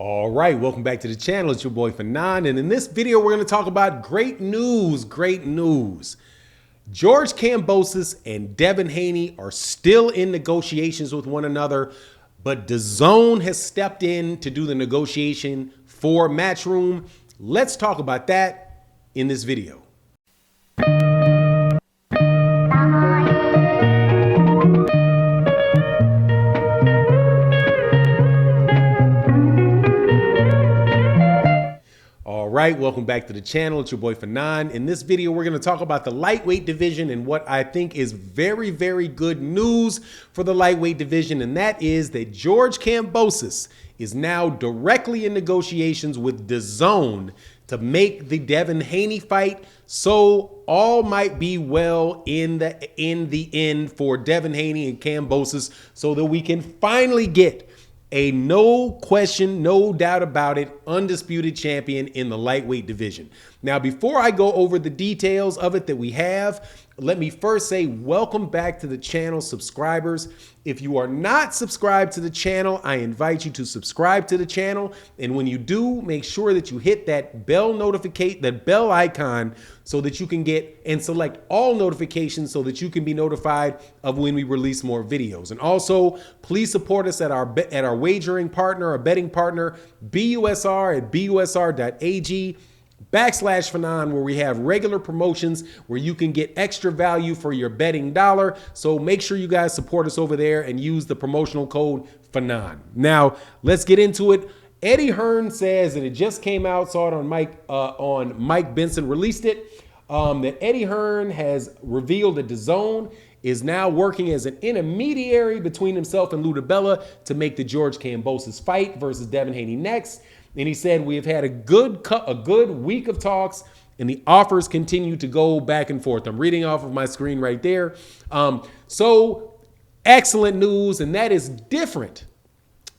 All right, welcome back to the channel. It's your boy Fanon, and in this video, we're going to talk about great news. George Kambosos and Devin Haney are still in negotiations with one another, but DAZN has stepped in to do the negotiation for Matchroom. Let's talk about that in this video. All right, welcome back to the channel. It's your boy Fanon. In this video, we're going to talk about the lightweight division and what I think is very, very good news for the lightweight division, and that is that George Kambosos is now directly in negotiations with DAZN to make the Devin Haney fight. So all might be well in the end for Devin Haney and Kambosos, so that we can finally get a no question, no doubt about it, undisputed champion in the lightweight division. Now, before I go over the details of it that we have, let me first say welcome back to the channel, subscribers. If you are not subscribed to the channel, I invite you to subscribe to the channel. And when you do, make sure that you hit that bell icon so that you can get and select all notifications so that you can be notified of when we release more videos. And also, please support us at our wagering partner, our betting partner, BUSR at busr.ag/Fanon, where we have regular promotions where you can get extra value for your betting dollar. So make sure you guys support us over there and use the promotional code Fanon. Now, let's get into it. Eddie Hearn says, and it just came out, saw it on Mike Benson released it, that Eddie Hearn has revealed that DAZN is now working as an intermediary between himself and Lou DiBella to make the George Kambosos fight versus Devin Haney next. And he said, we have had a good week of talks, and the offers continue to go back and forth. I'm reading off of my screen right there. So excellent news, and that is different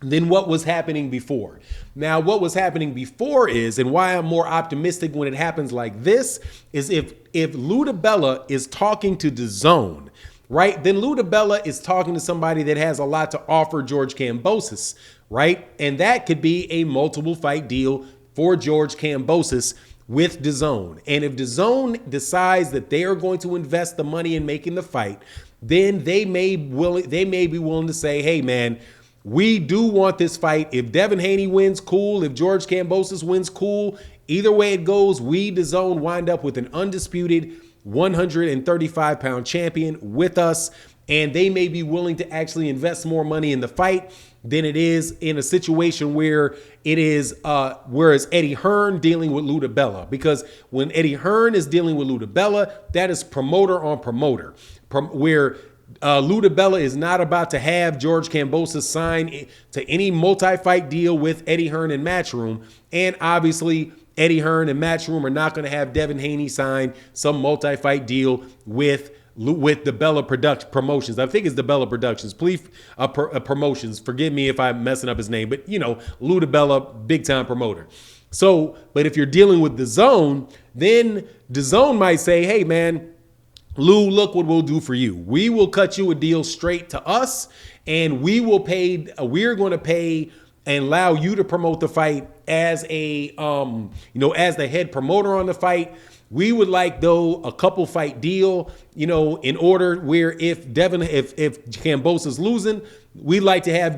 than what was happening before. Now, what was happening before is, and why I'm more optimistic when it happens like this, is if Lou DiBella is talking to DAZN, right, then Lou DiBella is talking to somebody that has a lot to offer George Kambosos, right? And that could be a multiple fight deal for George Kambosos with DAZN. And if DAZN decides that they are going to invest the money in making the fight, then they may be willing to say, hey man, we do want this fight. If Devin Haney wins, cool. If George Kambosos wins, cool. Either way it goes, we, DAZN, wind up with an undisputed 135-pound champion with us. And they may be willing to actually invest more money in the fight than it is in a situation where it is, whereas Eddie Hearn dealing with Lou DiBella. Because when Eddie Hearn is dealing with Lou DiBella, that is promoter on promoter, where Lou DiBella is not about to have George Kambosos sign to any multi-fight deal with Eddie Hearn and Matchroom. And obviously, Eddie Hearn and Matchroom are not going to have Devin Haney sign some multi-fight deal with DiBella Promotions. I think it's DiBella Productions. Please, Promotions. Forgive me if I'm messing up his name, but you know, Lou DiBella, big time promoter. So, but if you're dealing with DAZN, then DAZN might say, hey man, Lou, look what we'll do for you. We will cut you a deal straight to us, and we're going to pay and allow you to promote the fight as as the head promoter on the fight. We would like, though, a couple fight deal, in order where if Kambosos is losing, we'd like to have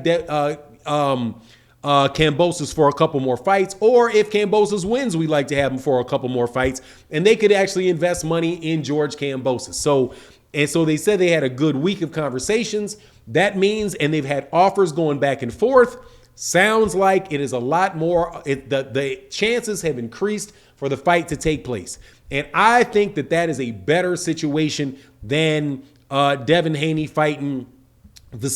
Kambosos for a couple more fights, or if Kambosos wins, we'd like to have him for a couple more fights, and they could actually invest money in George Kambosos. So they said they had a good week of conversations. That means, and they've had offers going back and forth. Sounds like it is a lot more. The chances have increased for the fight to take place, and I think that is a better situation than Devin Haney fighting George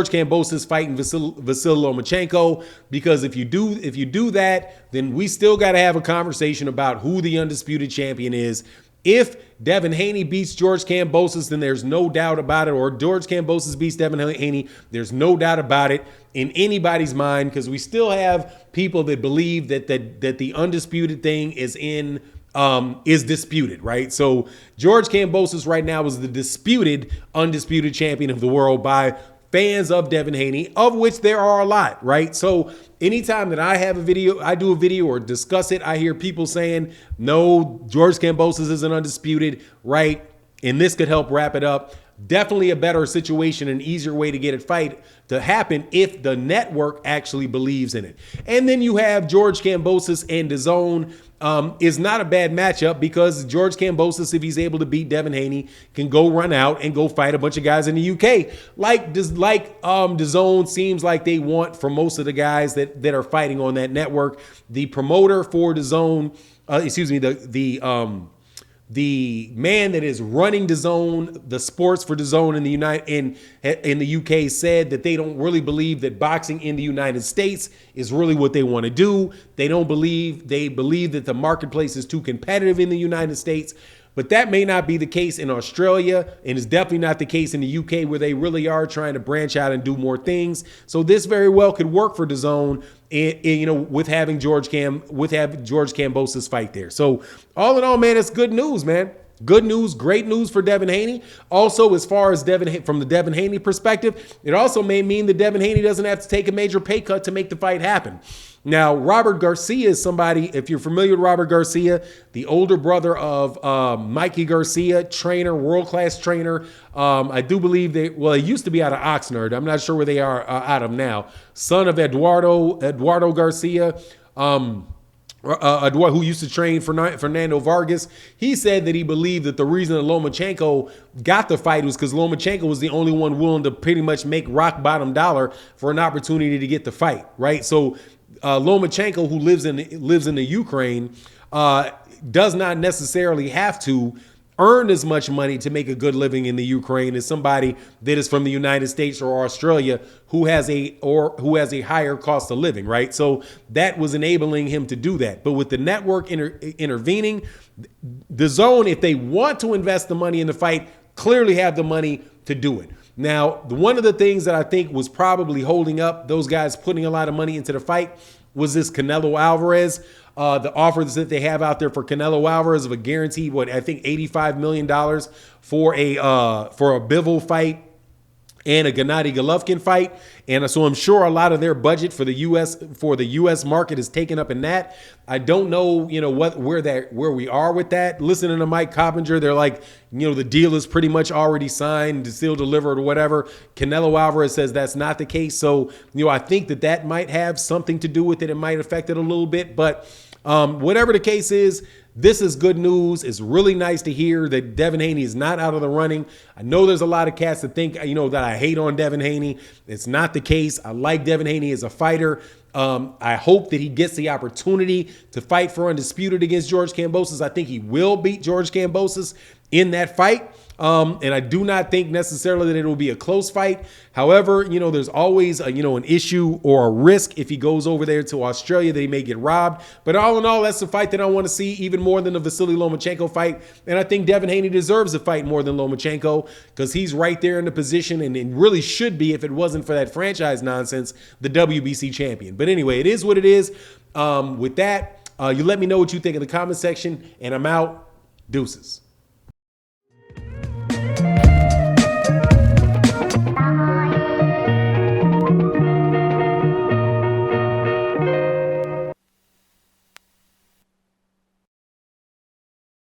Kambosos fighting Vasyl Lomachenko, because if you do that, then we still got to have a conversation about who the undisputed champion is. If Devin Haney beats George Kambosos, then there's no doubt about it, or George Kambosos beats Devin Haney, there's no doubt about it in anybody's mind, because we still have people that believe that the undisputed thing is disputed, right? So George Kambosos right now is the undisputed champion of the world by fans of Devin Haney, of which there are a lot, right? So anytime that I have a video, I do a video or discuss it, I hear people saying, no, George Kambosos isn't undisputed, right? And this could help wrap it up. Definitely a better situation, an easier way to get it fight to happen if the network actually believes in it. And then you have George Kambosos and DAZN. Is not a bad matchup because George Kambosos, if he's able to beat Devin Haney, can go run out and go fight a bunch of guys in the UK. DAZN seems like they want for most of the guys that are fighting on that network. The promoter for DAZN, the man that is running DAZN, the sports for DAZN in the UK, said that they don't really believe that boxing in the United States is really what they want to do. They believe that the marketplace is too competitive in the United States. But that may not be the case in Australia, and it's definitely not the case in the UK, where they really are trying to branch out and do more things. So this very well could work for DAZN, with having George Kambosos fight there. So all in all, man, it's good news, man. Good news, great news for Devin Haney. Also, as far as from the Devin Haney perspective, it also may mean that Devin Haney doesn't have to take a major pay cut to make the fight happen. Now, Robert Garcia is somebody, if you're familiar with Robert Garcia, the older brother of Mikey Garcia, trainer, world-class trainer. I do believe he used to be out of Oxnard. I'm not sure where they are out of now. Son of Eduardo Garcia, who used to train for Fernando Vargas. He said that he believed that the reason that Lomachenko got the fight was because Lomachenko was the only one willing to pretty much make rock bottom dollar for an opportunity to get the fight, right? So Lomachenko, who lives in the Ukraine, does not necessarily have to earn as much money to make a good living in the Ukraine as somebody that is from the United States or Australia who has a higher cost of living, right? So that was enabling him to do that. But with the network intervening, DAZN, if they want to invest the money in the fight, clearly have the money to do it. Now, one of the things that I think was probably holding up those guys putting a lot of money into the fight was this Canelo Alvarez. The offers that they have out there for Canelo Alvarez of a guaranteed, I think $85 million for a Bivol fight and a Gennady Golovkin fight. And so I'm sure a lot of their budget for the US market is taken up in that. I don't know, where we are with that. Listening to Mike Coppinger, they're like, the deal is pretty much already signed, still delivered or whatever. Canelo Alvarez says that's not the case. So, I think that might have something to do with it. It might affect it a little bit, but whatever the case is, this is good news. It's really nice to hear that Devin Haney is not out of the running. I know there's a lot of cats that think, that I hate on Devin Haney. It's not the case. I like Devin Haney as a fighter. I hope that he gets the opportunity to fight for undisputed against George Kambosos. I think he will beat George Kambosos in that fight. And I do not think necessarily that it will be a close fight. However, there's always an issue or a risk if he goes over there to Australia that he may get robbed. But all in all, that's the fight that I want to see even more than the Vasily Lomachenko fight. And I think Devin Haney deserves a fight more than Lomachenko because he's right there in the position and really should be, if it wasn't for that franchise nonsense, the WBC champion. But anyway, it is what it is. With that, you let me know what you think in the comment section, and I'm out. Deuces.